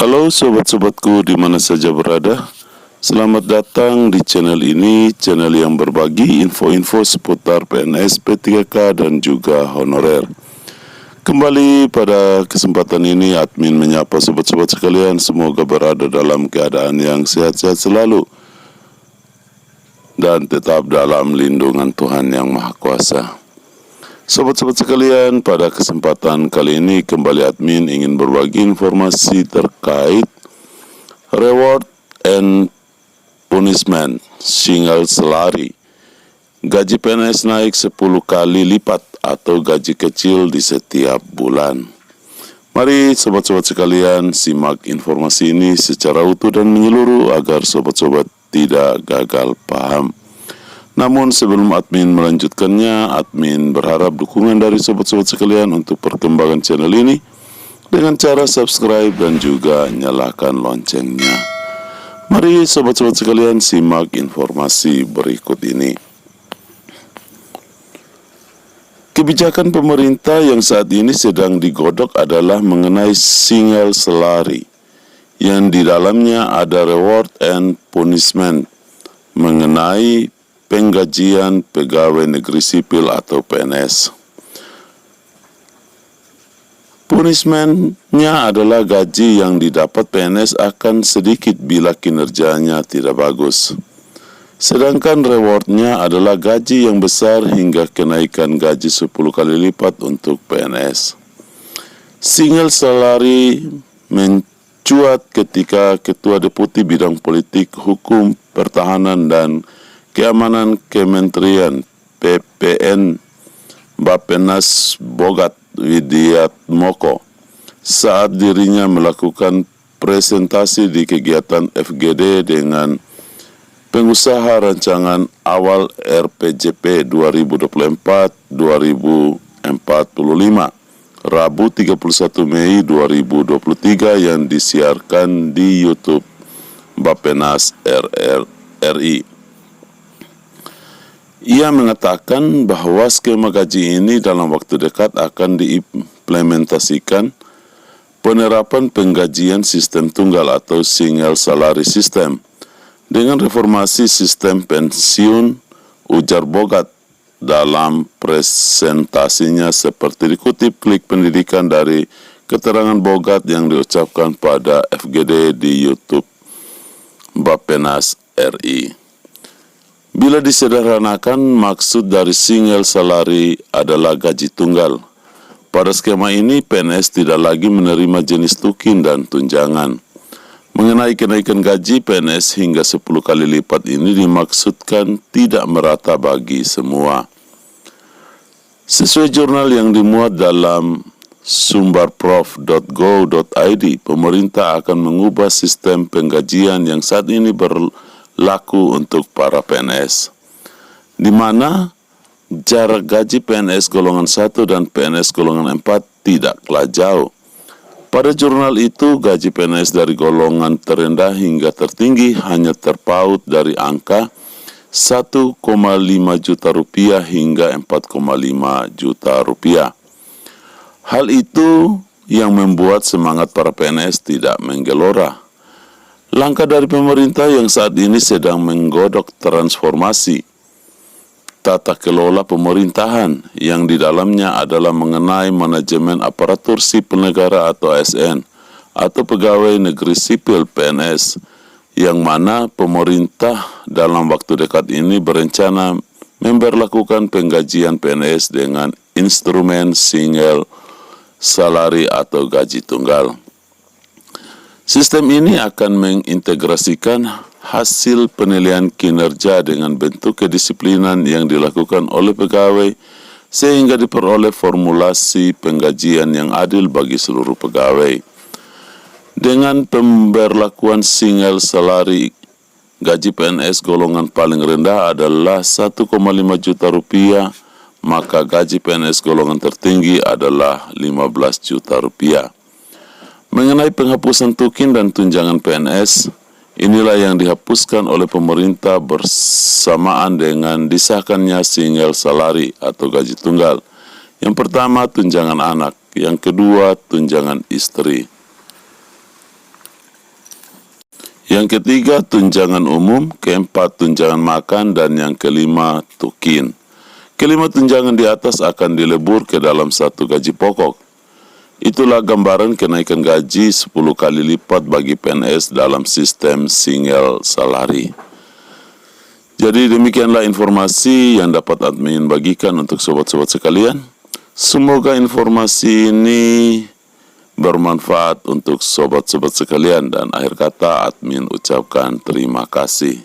Halo sobat-sobatku di mana saja berada. Selamat datang di channel ini, channel yang berbagi info-info seputar PNS, P3K dan juga honorer. Kembali pada kesempatan ini, admin menyapa sobat-sobat sekalian, semoga berada dalam keadaan yang sehat-sehat selalu dan tetap dalam lindungan Tuhan Yang Maha Kuasa. Sobat-sobat sekalian, pada kesempatan kali ini kembali admin ingin berbagi informasi terkait reward and punishment single salary. Gaji PNS naik 10 kali lipat atau gaji kecil di setiap bulan. Mari sobat-sobat sekalian simak informasi ini secara utuh dan menyeluruh agar sobat-sobat tidak gagal paham. Namun sebelum admin melanjutkannya, admin berharap dukungan dari sobat-sobat sekalian untuk perkembangan channel ini dengan cara subscribe dan juga nyalakan loncengnya. Mari sobat-sobat sekalian simak informasi berikut ini. Kebijakan pemerintah yang saat ini sedang digodok adalah mengenai single salary, yang di dalamnya ada reward and punishment mengenai penggajian pegawai negeri sipil atau PNS. Punishment-nya adalah gaji yang didapat PNS akan sedikit bila kinerjanya tidak bagus. Sedangkan reward-nya adalah gaji yang besar hingga kenaikan gaji 10 kali lipat untuk PNS. Single salary mencuat ketika Ketua Deputi Bidang Politik, Hukum, Pertahanan, dan Keamanan Kementerian PPN Bappenas Bogat Widiatmoko saat dirinya melakukan presentasi di kegiatan FGD dengan pengusaha rancangan awal RPJP 2024-2045 Rabu 31 Mei 2023 yang disiarkan di YouTube Bappenas RI. Ia mengatakan bahwa skema gaji ini dalam waktu dekat akan diimplementasikan penerapan penggajian sistem tunggal atau single salary system dengan reformasi sistem pensiun, ujar Bogat dalam presentasinya seperti dikutip Klik Pendidikan dari keterangan Bogat yang diucapkan pada FGD di YouTube Bappenas RI. Bila disederhanakan, maksud dari single salary adalah gaji tunggal. Pada skema ini, PNS tidak lagi menerima jenis tukin dan tunjangan. Mengenai kenaikan gaji PNS hingga 10 kali lipat ini dimaksudkan tidak merata bagi semua. Sesuai jurnal yang dimuat dalam sumberprof.go.id, pemerintah akan mengubah sistem penggajian yang saat ini berlaku untuk para PNS, di mana jarak gaji PNS golongan 1 dan PNS golongan 4 tidaklah jauh. Pada jurnal itu, gaji PNS dari golongan terendah hingga tertinggi hanya terpaut dari angka 1,5 juta rupiah hingga 4,5 juta rupiah. Hal itu yang membuat semangat para PNS tidak menggelora. Langkah dari pemerintah yang saat ini sedang menggodok transformasi tata kelola pemerintahan yang di dalamnya adalah mengenai manajemen aparatur sipil negara atau ASN atau pegawai negeri sipil PNS, yang mana pemerintah dalam waktu dekat ini berencana memberlakukan penggajian PNS dengan instrumen single salary atau gaji tunggal. Sistem ini akan mengintegrasikan hasil penilaian kinerja dengan bentuk kedisiplinan yang dilakukan oleh pegawai sehingga diperoleh formulasi penggajian yang adil bagi seluruh pegawai. Dengan pemberlakuan single salary, gaji PNS golongan paling rendah adalah 1,5 juta rupiah, maka gaji PNS golongan tertinggi adalah 15 juta rupiah. Mengenai penghapusan tukin dan tunjangan PNS, inilah yang dihapuskan oleh pemerintah bersamaan dengan disahkannya single salary atau gaji tunggal. Yang pertama, tunjangan anak. Yang kedua, tunjangan istri. Yang ketiga, tunjangan umum. Keempat, tunjangan makan. Dan yang kelima, tukin. Kelima tunjangan di atas akan dilebur ke dalam satu gaji pokok. Itulah gambaran kenaikan gaji 10 kali lipat bagi PNS dalam sistem single salary. Jadi demikianlah informasi yang dapat admin bagikan untuk sobat-sobat sekalian. Semoga informasi ini bermanfaat untuk sobat-sobat sekalian, dan akhir kata admin ucapkan terima kasih.